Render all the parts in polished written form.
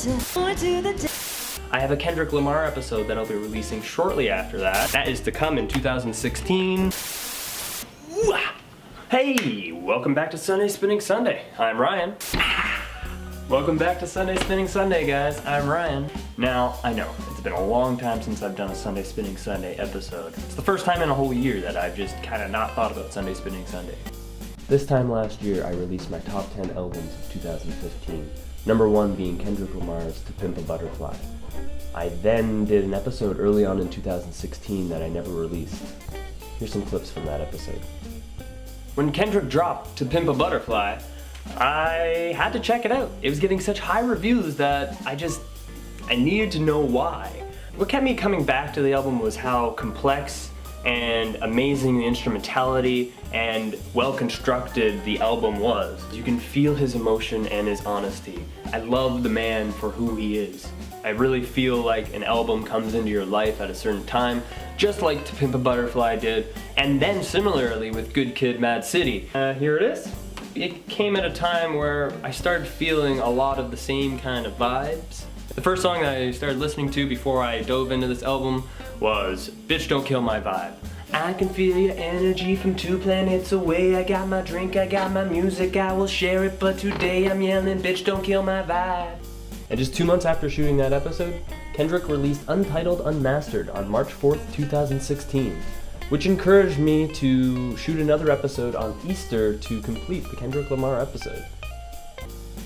I have a Kendrick Lamar episode that I'll be releasing shortly after that. That is to come in 2016. Hey, welcome back to Sunday Spinning Sunday. I'm Ryan. Welcome back to Sunday Spinning Sunday, guys. I'm Ryan. Now, I know, it's been a long time since I've done a Sunday Spinning Sunday episode. It's the first time in a whole year that I've just kind of not thought about Sunday Spinning Sunday. This time last year, I released my top 10 albums of 2015. Number 1 being Kendrick Lamar's To Pimp a Butterfly. I then did an episode early on in 2016 that I never released. Here's some clips from that episode. When Kendrick dropped To Pimp a Butterfly, I had to check it out. It was getting such high reviews that I needed to know why. What kept me coming back to the album was how complex and amazing the instrumentality and well constructed the album was. You can feel his emotion and his honesty. I love the man for who he is. I really feel like an album comes into your life at a certain time, just like To Pimp a Butterfly did, and then similarly with Good Kid, Mad City. Here it is. It came at a time where I started feeling a lot of the same kind of vibes. The first song that I started listening to before I dove into this album was Bitch Don't Kill My Vibe. I can feel your energy from 2 planets away. I got my drink, I got my music, I will share it, but today I'm yelling, bitch don't kill my vibe. And just 2 months after shooting that episode, Kendrick released Untitled Unmastered on March 4th, 2016, which encouraged me to shoot another episode on Easter to complete the Kendrick Lamar episode.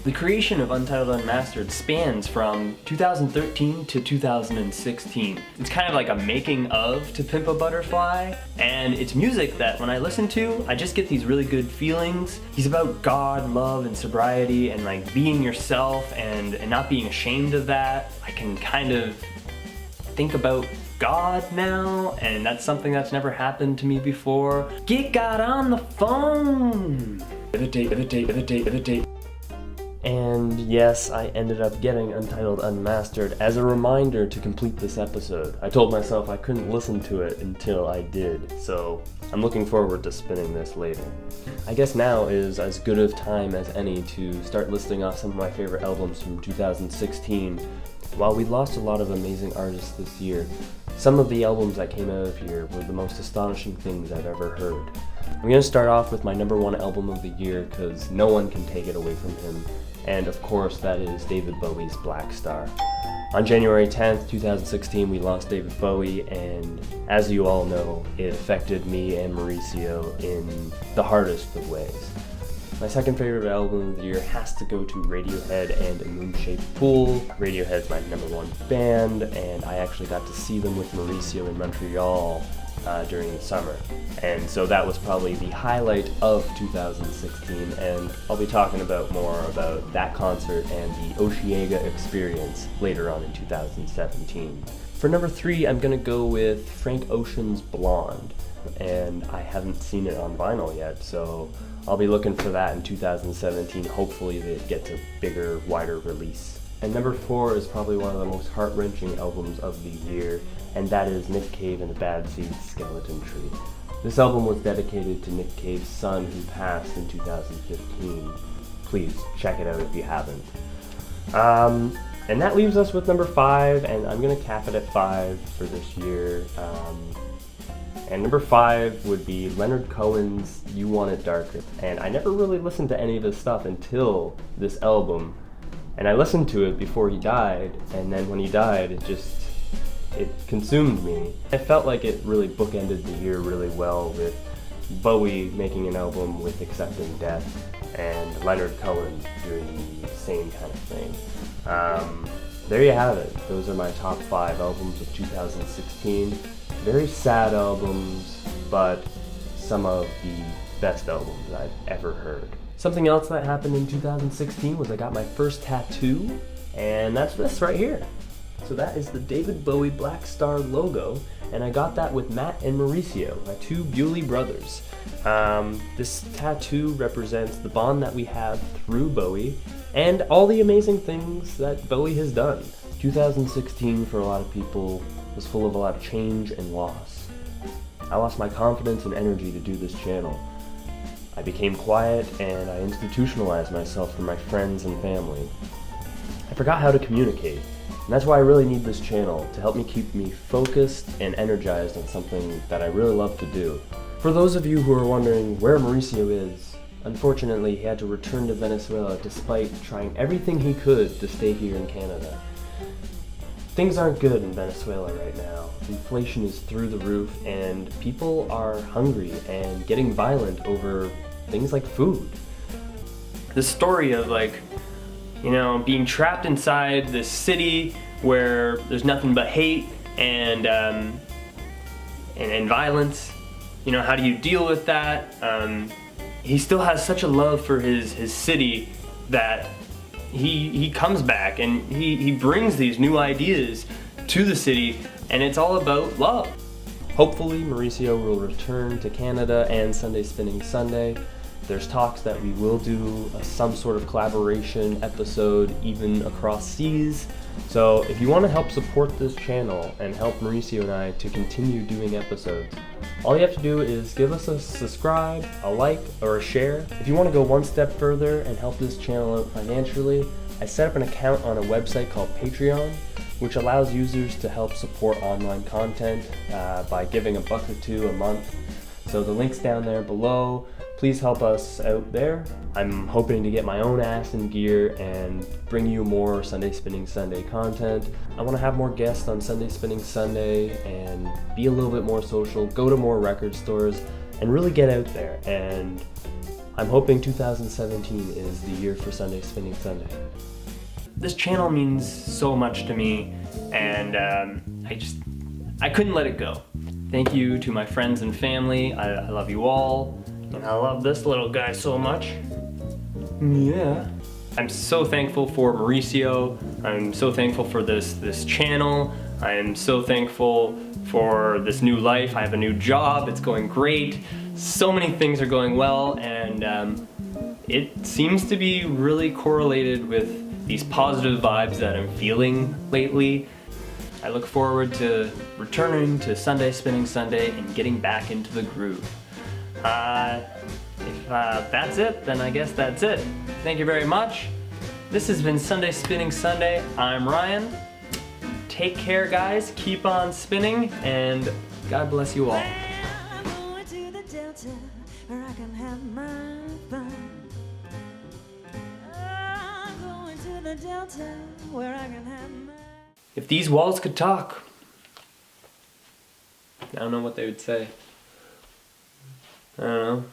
The creation of Untitled Unmastered spans from 2013 to 2016. It's kind of like a making of To Pimp a Butterfly, and it's music that when I listen to, I just get these really good feelings. He's about God, love, and sobriety, and like being yourself and not being ashamed of that. I can kind of think about God now, and that's something that's never happened to me before. Get God on the phone! And yes, I ended up getting Untitled Unmastered as a reminder to complete this episode. I told myself I couldn't listen to it until I did, so I'm looking forward to spinning this later. I guess now is as good of time as any to start listing off some of my favorite albums from 2016. While we lost a lot of amazing artists this year, some of the albums that came out of here were the most astonishing things I've ever heard. I'm going to start off with my number 1 album of the year because no one can take it away from him. And of course, that is David Bowie's Black Star. On January 10th, 2016, we lost David Bowie, and as you all know, it affected me and Mauricio in the hardest of ways. My second favorite album of the year has to go to Radiohead and A Moon-Shaped Pool. Radiohead's my number 1 band, and I actually got to see them with Mauricio in Montreal during the summer. And so that was probably the highlight of 2016, and I'll be talking more about that concert and the Osheaga experience later on in 2017. For number 3, I'm gonna go with Frank Ocean's Blonde, and I haven't seen it on vinyl yet, so I'll be looking for that in 2017. Hopefully it gets a bigger, wider release. And number 4 is probably one of the most heart-wrenching albums of the year, and that is Nick Cave and the Bad Seeds' Skeleton Tree. This album was dedicated to Nick Cave's son who passed in 2015. Please check it out if you haven't. And that leaves us with number 5, and I'm gonna cap it at 5 for this year. And number 5 would be Leonard Cohen's You Want It Darker. And I never really listened to any of his stuff until this album. And I listened to it before he died, and then when he died, it consumed me. I felt like it really bookended the year really well, with Bowie making an album with Accepting Death and Leonard Cohen doing the same kind of thing. There you have it. Those are my top 5 albums of 2016. Very sad albums, but some of the best albums I've ever heard. Something else that happened in 2016 was I got my first tattoo, and that's this right here. So that is the David Bowie Black Star logo, and I got that with Matt and Mauricio, my 2 Bewley brothers. This tattoo represents the bond that we have through Bowie, and all the amazing things that Bowie has done. 2016 for a lot of people was full of a lot of change and loss. I lost my confidence and energy to do this channel. I became quiet and I institutionalized myself from my friends and family. I forgot how to communicate. And that's why I really need this channel, to help me keep me focused and energized on something that I really love to do. For those of you who are wondering where Mauricio is, unfortunately he had to return to Venezuela despite trying everything he could to stay here in Canada. Things aren't good in Venezuela right now. Inflation is through the roof and people are hungry and getting violent over things like food. The story of being trapped inside this city where there's nothing but hate and violence. How do you deal with that? He still has such a love for his city that he comes back and he brings these new ideas to the city, and it's all about love. Hopefully Mauricio will return to Canada and Sunday Spinning Sunday. There's talks that we will do some sort of collaboration episode even across seas. So if you want to help support this channel and help Mauricio and I to continue doing episodes, all you have to do is give us a subscribe, a like, or a share. If you want to go one step further and help this channel out financially, I set up an account on a website called Patreon, which allows users to help support online content by giving $1 or $2 a month. So the link's down there below. Please help us out there. I'm hoping to get my own ass in gear and bring you more Sunday Spinning Sunday content. I want to have more guests on Sunday Spinning Sunday and be a little bit more social, go to more record stores, and really get out there. And I'm hoping 2017 is the year for Sunday Spinning Sunday. This channel means so much to me, and I couldn't let it go. Thank you to my friends and family. I love you all. And I love this little guy so much. Yeah. I'm so thankful for Mauricio. I'm so thankful for this channel. I am so thankful for this new life. I have a new job. It's going great. So many things are going well, and it seems to be really correlated with these positive vibes that I'm feeling lately. I look forward to returning to Sunday Spinning Sunday and getting back into the groove. If that's it, then I guess that's it. Thank you very much. This has been Sunday Spinning Sunday. I'm Ryan. Take care, guys. Keep on spinning, and God bless you all. I'm going to the Delta where I can have my fun. I'm going to the Delta where I can have my... If these walls could talk, I don't know what they would say. I don't know.